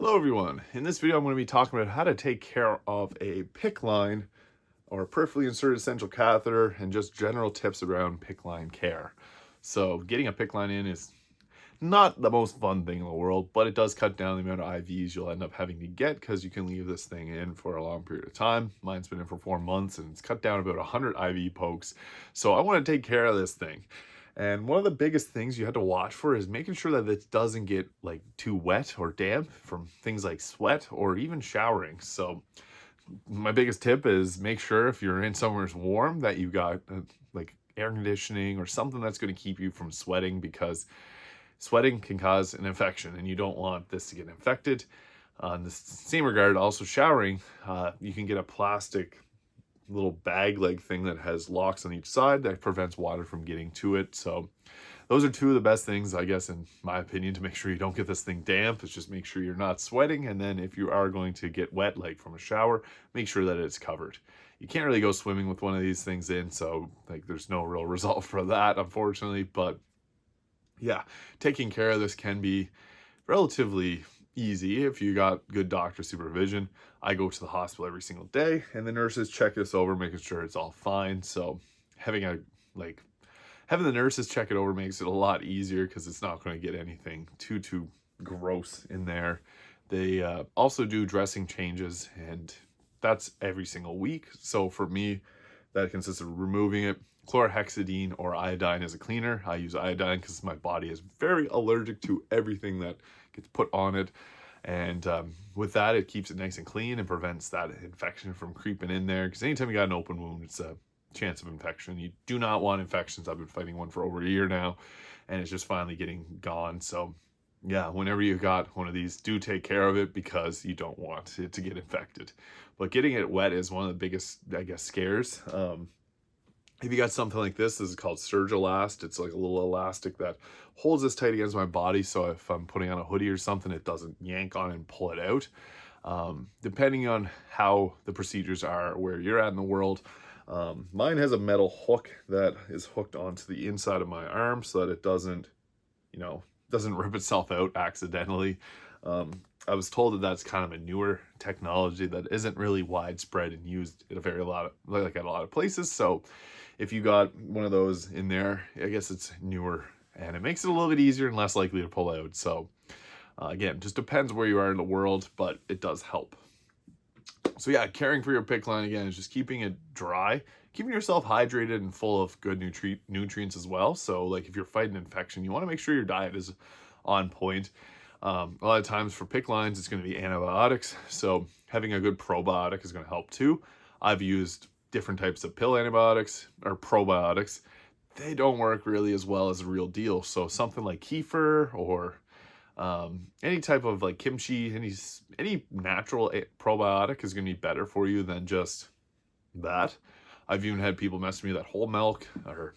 Hello everyone. In this video I'm going to be talking about how to take care of a PICC line or peripherally inserted central catheter and just general tips around PICC line care. So getting a PICC line in is not the most fun thing in the world, but it does cut down the amount of IVs you'll end up having to get because you can leave this thing in for a long period of time. Mine's been in for 4 months and it's cut down about 100 IV pokes. So I want to take care of this thing. And one of the biggest things you have to watch for is making sure that it doesn't get like too wet or damp from things like sweat or even showering. So my biggest tip is make sure if you're in somewhere warm that you've got like air conditioning or something that's going to keep you from sweating, because sweating can cause an infection and you don't want this to get infected. In the same regard, also showering, you can get a plastic little bag leg thing that has locks on each side that prevents water from getting to it. So those are two of the best things, I guess, in my opinion, to make sure you don't get this thing damp. It's just make sure you're not sweating, and then if you are going to get wet like from a shower, make sure that it's covered. You can't really go swimming with one of these things in, so like there's no real result for that, unfortunately. But yeah, taking care of this can be relatively easy if you got good doctor supervision. I go to the hospital every single day and the nurses check this over, making sure it's all fine. So having the nurses check it over makes it a lot easier because it's not going to get anything too gross in there. They also do dressing changes, and that's every single week. So for me, that consists of removing it. Chlorhexidine or iodine as a cleaner. I use iodine because my body is very allergic to everything that gets put on it. And with that, it keeps it nice and clean and prevents that infection from creeping in there. Because anytime you got an open wound, it's a chance of infection. You do not want infections. I've been fighting one for over a year now, and it's just finally getting gone. So yeah, whenever you got one of these, do take care of it because you don't want it to get infected. But getting it wet is one of the biggest, I guess, scares. If you got something like this is called Surgelast. It's like a little elastic that holds this tight against my body, so if I'm putting on a hoodie or something, it doesn't yank on and pull it out. Depending on how the procedures are where you're at in the world, mine has a metal hook that is hooked onto the inside of my arm so that it doesn't rip itself out accidentally. I was told that that's kind of a newer technology that isn't really widespread and used at a lot of places. So if you got one of those in there, I guess it's newer and it makes it a little bit easier and less likely to pull out. So again, just depends where you are in the world, but it does help. So yeah, caring for your PICC line again is just keeping it dry, keeping yourself hydrated and full of good nutrients as well. So like if you're fighting infection, you want to make sure your diet is on point. A lot of times for PICC lines, it's going to be antibiotics. So having a good probiotic is going to help too. I've used different types of pill antibiotics or probiotics. They don't work really as well as the real deal. So something like kefir or any type of like kimchi, any natural probiotic is going to be better for you than just that. I've even had people mess with me that whole milk, or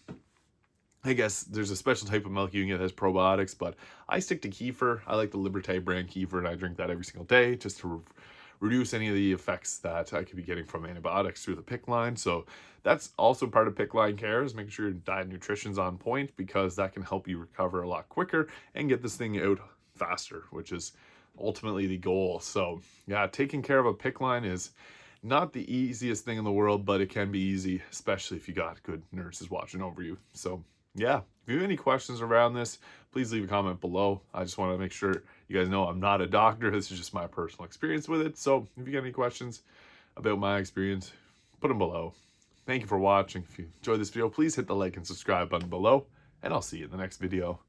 I guess there's a special type of milk you can get that has probiotics, but I stick to kefir. I like the Liberté brand kefir, and I drink that every single day just to reduce any of the effects that I could be getting from antibiotics through the PICC line. So that's also part of PICC line care, is making sure your diet and nutrition's on point, because that can help you recover a lot quicker and get this thing out faster, which is ultimately the goal. So yeah, taking care of a PICC line is not the easiest thing in the world, but it can be easy, especially if you got good nurses watching over you. So yeah, if you have any questions around this, please leave a comment below. I just want to make sure you guys know I'm not a doctor. This is just my personal experience with it. So if you got any questions about my experience, put them below. Thank you for watching. If you enjoyed this video, please hit the like and subscribe button below, and I'll see you in the next video.